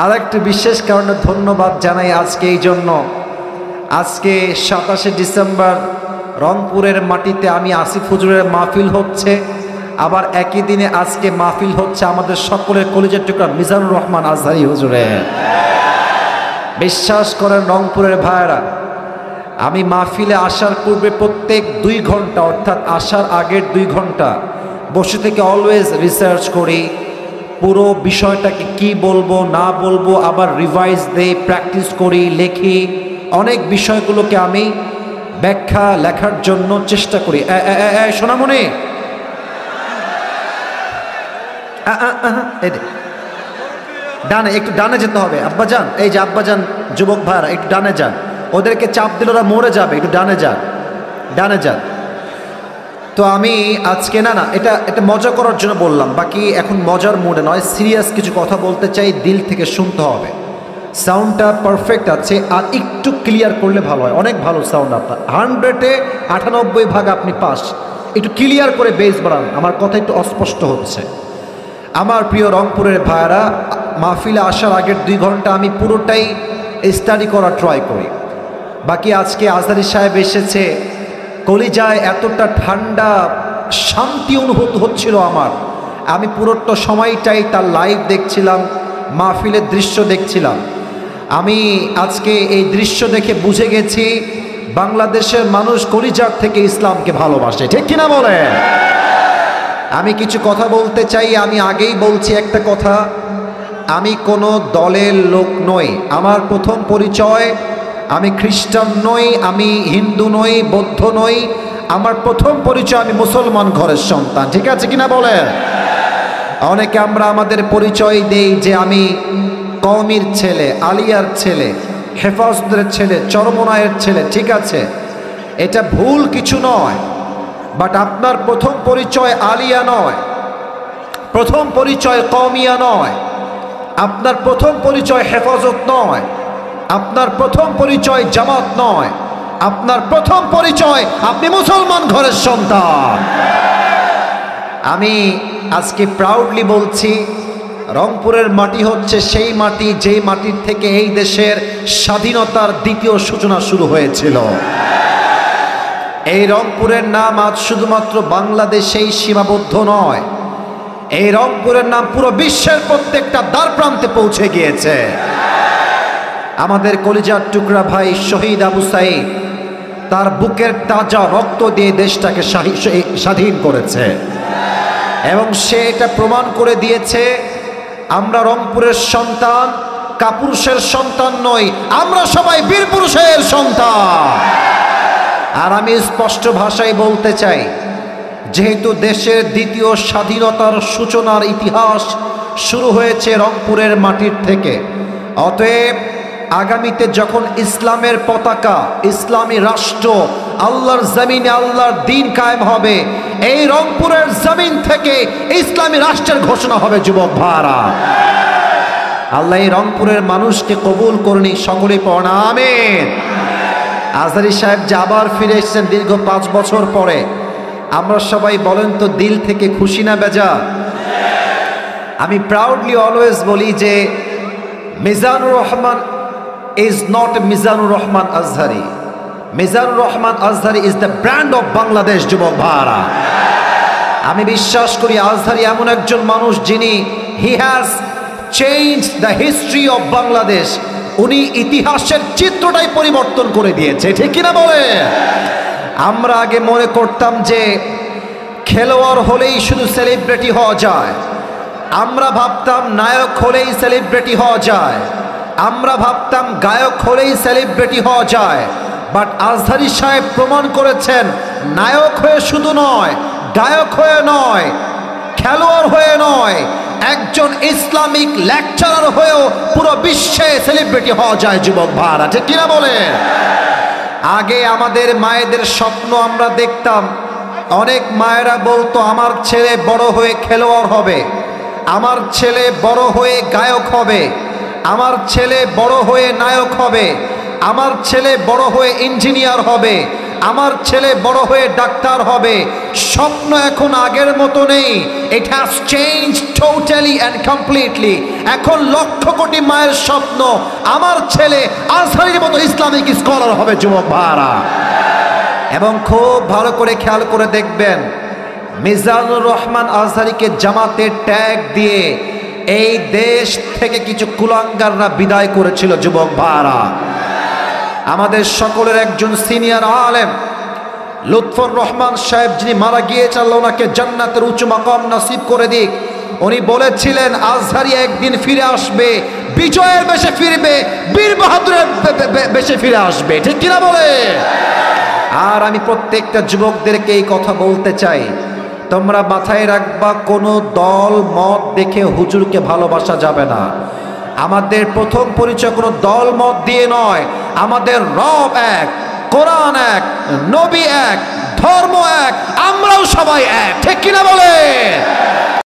আর একটি বিশেষ কারণে ধন্যবাদ জানাই আজকে এই জন্য, আজকে 27শে ডিসেম্বর রংপুরের মাটিতে আমি আসিফ হুজুরের মাহফিল হচ্ছে, আবার একই দিনে আজকে মাহফিল হচ্ছে আমাদের সকলের কলিজার টুকরা মিজানুর রহমান আজহারী হুজুরের। বিশ্বাস করেন রংপুরের ভাইয়েরা, আমি মাহফিলে আসার পূর্বে প্রত্যেক 2 ঘন্টা অর্থাৎ আসার আগের 2 ঘন্টা বসে থেকে অলওয়েজ রিসার্চ করি, পুরো বিষয়টাকে কি বলবো না বলবো, আবার রিভাইজ দেই, প্র্যাকটিস করি, লেখি, অনেক বিষয়গুলোকে আমি ব্যাখ্যা লেখার জন্য চেষ্টা করি। সোনামণি ডানে, একটু ডানে যেতে হবে আব্বাজান, এই যে আব্বাজান যুবক ভাইরা একটু ডানে যান, ওদেরকে চাপ দিলে ওরা মরে যাবে, একটু ডানে যান, ডানে যান। তো আমি আজকে না এটা মজা করার জন্য বললাম, বাকি এখন মজার মুডে নয়, সিরিয়াস কিছু কথা বলতে চাই, দিল থেকে শুনতে হবে। সাউন্ডটা পারফেক্ট আছে, আর একটু ক্লিয়ার করলে ভালো হয়। অনেক ভালো সাউন্ড আপনার, 100-এ 98 আপনি পাস। একটু ক্লিয়ার করে বেস বাড়ান, আমার কথা একটু অস্পষ্ট হচ্ছে। আমার প্রিয় রংপুরের ভাইয়ারা, মাহফিলে আসার আগের 2 ঘন্টা আমি পুরোটাই স্টাডি করার ট্রাই করি। বাকি আজকে আজহারী সাহেব এসেছে, কলিজায় এতটা ঠান্ডা শান্তি অনুভূত হচ্ছিল আমার, আমি পুরোটা সময়টাই তার লাইভ দেখছিলাম, মাহফিলের দৃশ্য দেখছিলাম। আমি আজকে এই দৃশ্য দেখে বুঝে গেছি বাংলাদেশের মানুষ কলিজার থেকে ইসলামকে ভালোবাসে, ঠিক কিনা বলে? আমি কিছু কথা বলতে চাই, আমি আগেই বলছি একটা কথা, আমি কোনো দলের লোক নই। আমার প্রথম পরিচয়, আমি খ্রিস্টান নই, আমি হিন্দু নই, বৌদ্ধ নই, আমার প্রথম পরিচয় আমি মুসলমান ঘরের সন্তান, ঠিক আছে কিনা বলে? অনেকে আমরা আমাদের পরিচয় দেই যে আমি কওমির ছেলে, আলিয়ার ছেলে, হেফাজতের ছেলে, চরমনায়ের ছেলে, ঠিক আছে, এটা ভুল কিছু নয়। বাট আপনার প্রথম পরিচয় আলিয়া নয়, প্রথম পরিচয় কওমিয়া নয়, আপনার প্রথম পরিচয় হেফাজত নয়, আপনার প্রথম পরিচয় জামাত নয়, আপনার প্রথম পরিচয় আপনি মুসলমান ঘরের সন্তান। আমি আজকে প্রাউডলি বলছি, রংপুরের মাটি হচ্ছে সেই মাটি যেই মাটির থেকে এই দেশের স্বাধীনতার দ্বিতীয় সূচনা শুরু হয়েছিল। এই রংপুরের নাম আজ শুধুমাত্র বাংলাদেশেই সীমাবদ্ধ নয়, এই রংপুরের নাম পুরো বিশ্বের প্রত্যেকটা দ্বার প্রান্তে পৌঁছে গিয়েছে। আমাদের কলিজার টুকরা ভাই শহীদ আবু সাঈদ তার বুকের তাজা রক্ত দিয়ে দেশটাকে স্বাধীন করেছে, এবং সে এটা প্রমাণ করে দিয়েছে আমরা রংপুরের সন্তান, কাপুরুষের সন্তান নই, আমরা সবাই বীর পুরুষের সন্তান। আর আমি স্পষ্ট ভাষায় বলতে চাই, যেহেতু দেশের দ্বিতীয় স্বাধীনতার সূচনার ইতিহাস শুরু হয়েছে রংপুরের মাটির থেকে, অতএব আগামীতে যখন ইসলামের পতাকা, ইসলামী রাষ্ট্র, আল্লাহর জমিনে আল্লাহর দ্বীন কায়েম হবে, এই রংপুরের জমিন থেকে ইসলামী রাষ্ট্রের ঘোষণা হবে। যুবক ভাইরা, আল্লাহ এই রংপুরের মানুষকে কবুল করুন, সকলে পড়েন আমিন। আজহারী সাহেব যে আবার ফিরে এসেছেন দীর্ঘ 5 বছর পরে, আমরা সবাই বলেন তো দিল থেকে খুশি না বেজা? আমি প্রাউডলি অলওয়েজ বলি যে Mizanur Rahman is not Mizanur Rahman Azhari. Mizanur Rahman Azhari is the brand of Bangladesh, যুবক ভাইরা। আমি বিশ্বাস করি আজহারী এমন একজন মানুষ যিনি he has changed the history of Bangladesh, উনি ইতিহাসের চিত্রটাই পরিবর্তন করে দিয়েছে, ঠিক কিনা বলে? আমরা আগে মনে করতাম যে খেলোয়াড় হলেই শুধু সেলিব্রিটি হওয়া যায়, আমরা ভাবতাম নায়ক হলেই সেলিব্রিটি হওয়া যায়, আমরা ভাবতাম গায়ক হলেই সেলিব্রিটি হওয়া যায়। বাট আজহারী সাহেব প্রমাণ করেছেন নায়ক হয়ে শুধু নয়, গায়ক হয়ে নয়, খেলোয়াড় হয়ে নয়, একজন ইসলামিক লেকচারার হয়েও পুরো বিশ্বে সেলিব্রিটি হওয়া যায়। যুবক ভাইরা, ঠিক কিনা বলে? আগে আমাদের মায়েদের স্বপ্ন আমরা দেখতাম, অনেক মায়েরা বলতো আমার ছেলে বড় হয়ে খেলোয়াড় হবে, আমার ছেলে বড় হয়ে গায়ক হবে, আমার ছেলে বড় হয়ে নায়ক হবে, আমার ছেলে বড় হয়ে ইঞ্জিনিয়ার হবে, আমার ছেলে বড় হয়ে ডাক্তার হবে, স্বপ্ন এখন আগের মতো নেই। It has change totally and completely. এখন লক্ষ কোটি মায়ের স্বপ্ন আমার ছেলে আজহারীর মতো ইসলামিক স্কলার হবে। যুবক ভাইরা, এবং খুব ভালো করে খেয়াল করে দেখবেন, মিজানুর রহমান আজহারীকে জামাতের ট্যাগ দিয়ে এই দেশ থেকে কিছু কুলাঙ্গাররা বিদায় করেছিল। যুবক ভাইরা, আমাদের সকলের একজন সিনিয়র আলেম লুৎফর রহমান সাহেব, যিনি মারা গিয়েছেন, আল্লাহ ওনাকে জান্নাতের উঁচু মাকাম নসিব করে দিক, উনি বলেছিলেন আজহারী একদিন ফিরে আসবে, বিজয়ের বেশে ফিরবে, বীর বাহাদুরের বেশে ফিরে আসবে। ঠিক কিনা বলে? আর আমি প্রত্যেকটা যুবকদেরকে এই কথা বলতে চাই, তোমরা মাথায় রাখবা, কোনো দল মত দেখে হুজুরকে ভালোবাসা যাবে না। আমাদের প্রথম পরিচয় কোনো দল মত দিয়ে নয়। আমাদের রব এক, কোরআন এক, নবী এক, ধর্ম এক, আমরাও সবাই এক। ঠিক কিনা বলে?